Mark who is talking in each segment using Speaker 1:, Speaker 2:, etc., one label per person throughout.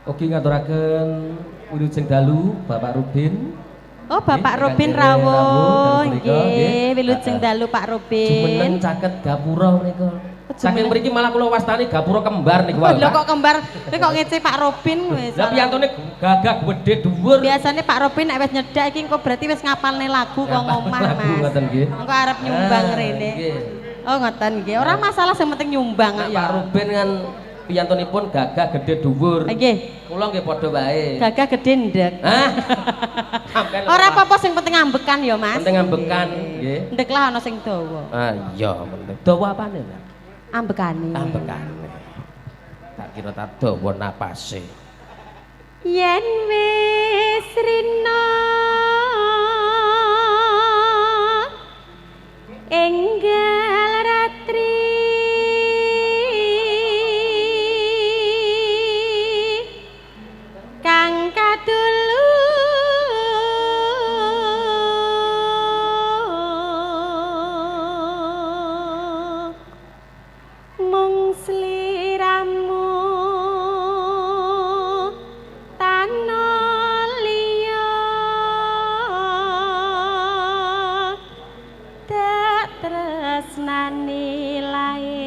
Speaker 1: Ugi ngaturaken wilujeng dalu Bapak Rubin.
Speaker 2: Oh, Bapak Rubin rawuh. Nggih, wilujeng dalu Pak
Speaker 1: Jumeneng
Speaker 2: Rubin.
Speaker 1: caket gapura menika. Saking mriki malah kula wastani gapura kembar niku wae.
Speaker 2: Lho kok kembar, kowe kok ngece Pak Rubin wis.
Speaker 1: Lah piyantune gagah gedhe dhuwur.
Speaker 2: Biasane Pak Rubin nek wis nyedak iki engko berarti wis ngapalne lagu kok ngomah, Mas.
Speaker 1: Ngoten nggih.
Speaker 2: Engko arep nyumbang rene.
Speaker 1: Nggih.
Speaker 2: Oh, ngoten nggih. Ora masalah sing penting nyumbang
Speaker 1: Pak
Speaker 2: ya.
Speaker 1: Rubin kan piyantunipun gagah gedhe dhuwur.
Speaker 2: Nggih.
Speaker 1: Kula nggih padha wae.
Speaker 2: Gagah gedhe ndek.
Speaker 1: Hah? Sampeyan
Speaker 2: Ora apa-apa sing penting ambekan ya, Mas.
Speaker 1: penting ambekan nggih.
Speaker 2: Ndek lah ana sing dawa.
Speaker 1: Ah iya penting. Dawa apane, Mbak?
Speaker 2: Ambekane.
Speaker 1: Ambekane. Tak kira tak dawa napase.
Speaker 2: Yen wis rina enggal ratri kang kadulu mung sliramu tanah liya tak tresnani lair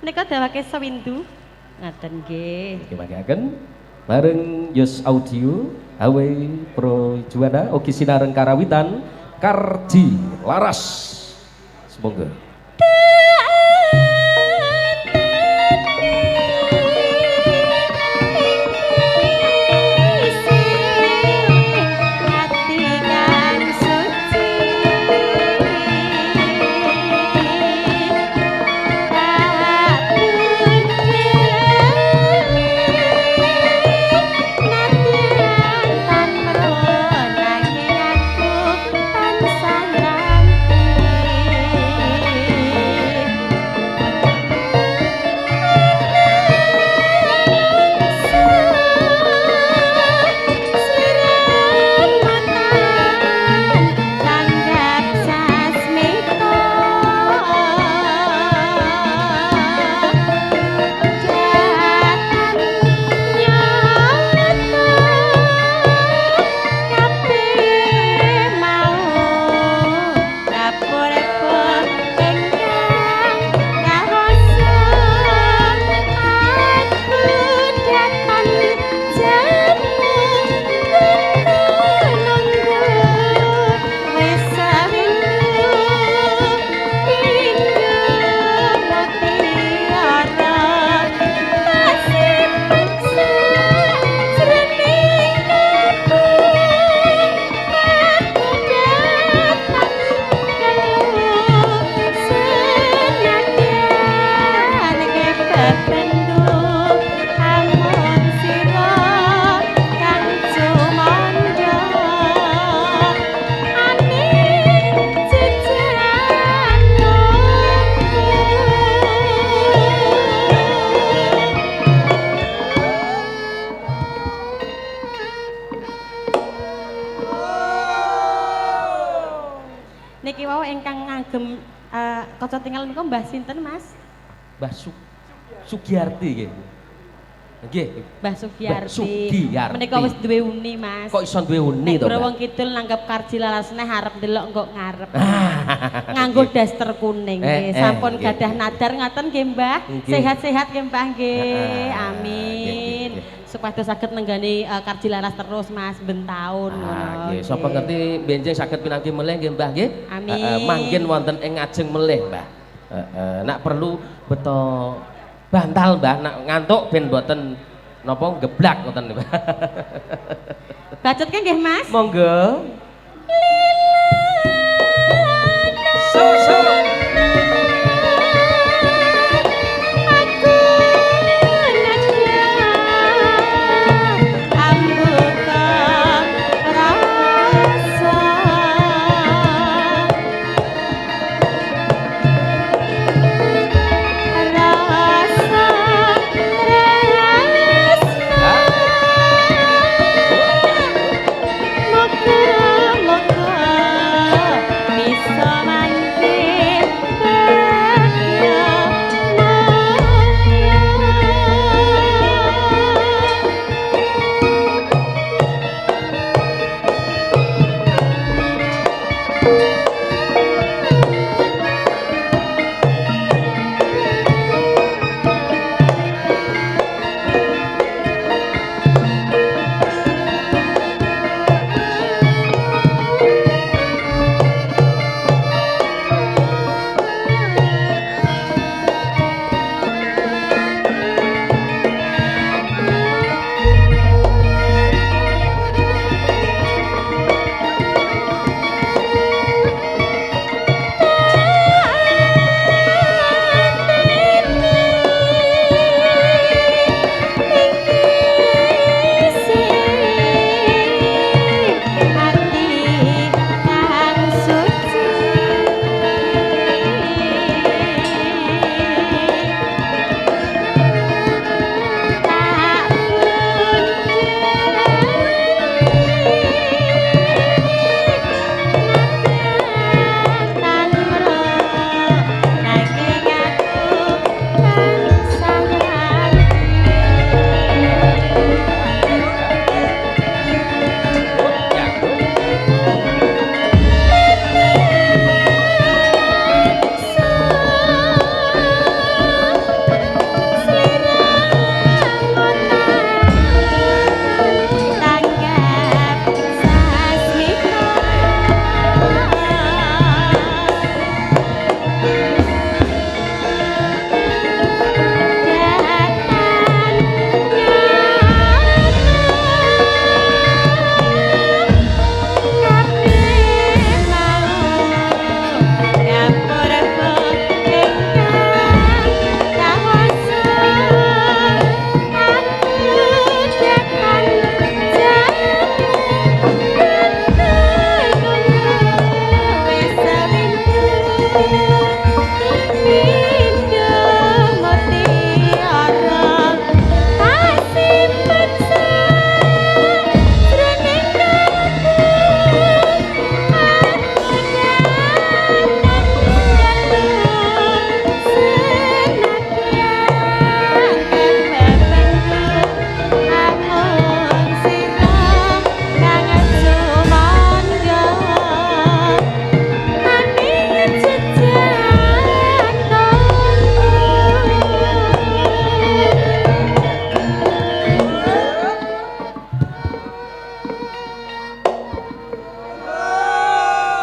Speaker 2: menika dawake sewindu ngaten nggih.
Speaker 1: Kemangkaken bareng Yos Audio Awe Pro Juwana ugi sinareng karawitan Kardi Laras. Semoga
Speaker 2: niki wau ingkang ngagem kaca tinggal niku Mbah sinten, Mas?
Speaker 1: Mbah Sugiyarti nggih. Nggih.
Speaker 2: Mbah Sugiyarti.
Speaker 1: Sugiyarti.
Speaker 2: Menika wis duwe uni, Mas.
Speaker 1: Kok iso duwe uni to,
Speaker 2: Nek
Speaker 1: Mbak?
Speaker 2: wong kidul nanggap Kardi Larasne harep ndelok kok ngarep. Nganggo daster kuning nggih. Sampun
Speaker 1: nggih,
Speaker 2: gadah
Speaker 1: nggih.
Speaker 2: nadar ngaten nggih, Mbah.
Speaker 1: Nggih.
Speaker 2: Sehat-sehat nggih, Mbah nggih.
Speaker 1: nggih,
Speaker 2: Amin.
Speaker 1: nggih.
Speaker 2: Supados saged nenggani Kardi Laras terus, Mas, ben taun
Speaker 1: Ah, nggih,
Speaker 2: ngono.
Speaker 1: sapa ngerti benjing saged pinanggih melih nggih, Mbah nggih.
Speaker 2: Amin.
Speaker 1: Mangkin wonten ing ngajeng melih, Mbah. Nak perlu beto bantal, Mbah, nak ngantuk ben mboten napa geblak ngoten, Mbah.
Speaker 2: Bacotke nggih, Mas.
Speaker 1: Monggo. So.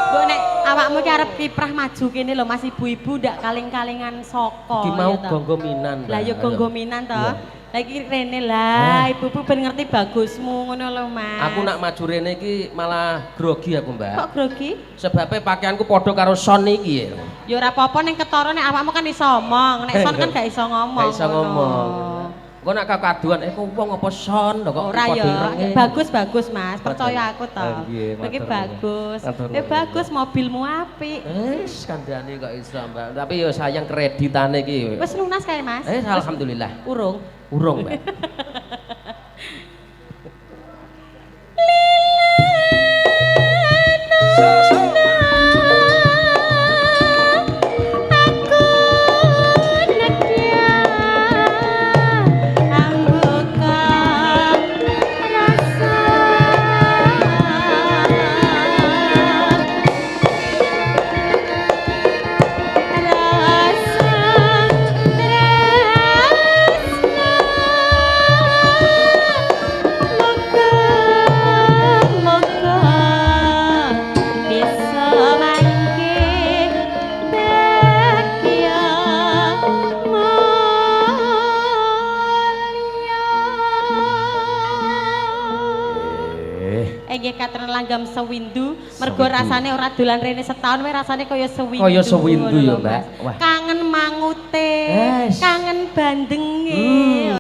Speaker 2: Mbok nek awakmu ki arep kiprah maju kene lho Mas ibu-ibu ndak kaling-kalingan saka.
Speaker 1: Iki mau
Speaker 2: ya toh.
Speaker 1: gonggominan.
Speaker 2: Lah ya
Speaker 1: Mbak.
Speaker 2: gonggominan to.
Speaker 1: Iya.
Speaker 2: Lah iki rene lah, ibu-ibu ben ngerti bagusmu ngono lho Mas.
Speaker 1: Aku nak maju rene iki malah grogi aku, Mbak.
Speaker 2: Kok grogi?
Speaker 1: Sebabnya pakaianku padha karo son iki ya.
Speaker 2: Ya ora apa-apa ning ketara nek awakmu kan iso omong, nek son kan gak iso ngomong.
Speaker 1: Gak iso
Speaker 2: ngono.
Speaker 1: ngomong. Engko nak kakaduan kok wong apa son kok
Speaker 2: Ora
Speaker 1: padha
Speaker 2: ya,
Speaker 1: irenge.
Speaker 2: bagus Mas, percaya aku to.
Speaker 1: Ah, nggih,
Speaker 2: Iki
Speaker 1: matur
Speaker 2: bagus.
Speaker 1: Matur nuwun.
Speaker 2: Bagus mobilmu apik.
Speaker 1: Wis kandhane kok iso, Mbak. Tapi yo sayang kreditane iki.
Speaker 2: Wis lunas kae Mas?
Speaker 1: Alhamdulillah.
Speaker 2: Urung.
Speaker 1: Urung, Mbak.
Speaker 2: Nggih katren langgam sewindu, mergo rasane ora dolan rene setahun wae rasane kaya sewindu.
Speaker 1: Kaya sewindu
Speaker 2: ngono lho,
Speaker 1: ya, Mbak.
Speaker 2: Mas.
Speaker 1: Wah.
Speaker 2: Kangen mangute,
Speaker 1: Yes.
Speaker 2: kangen bandenge.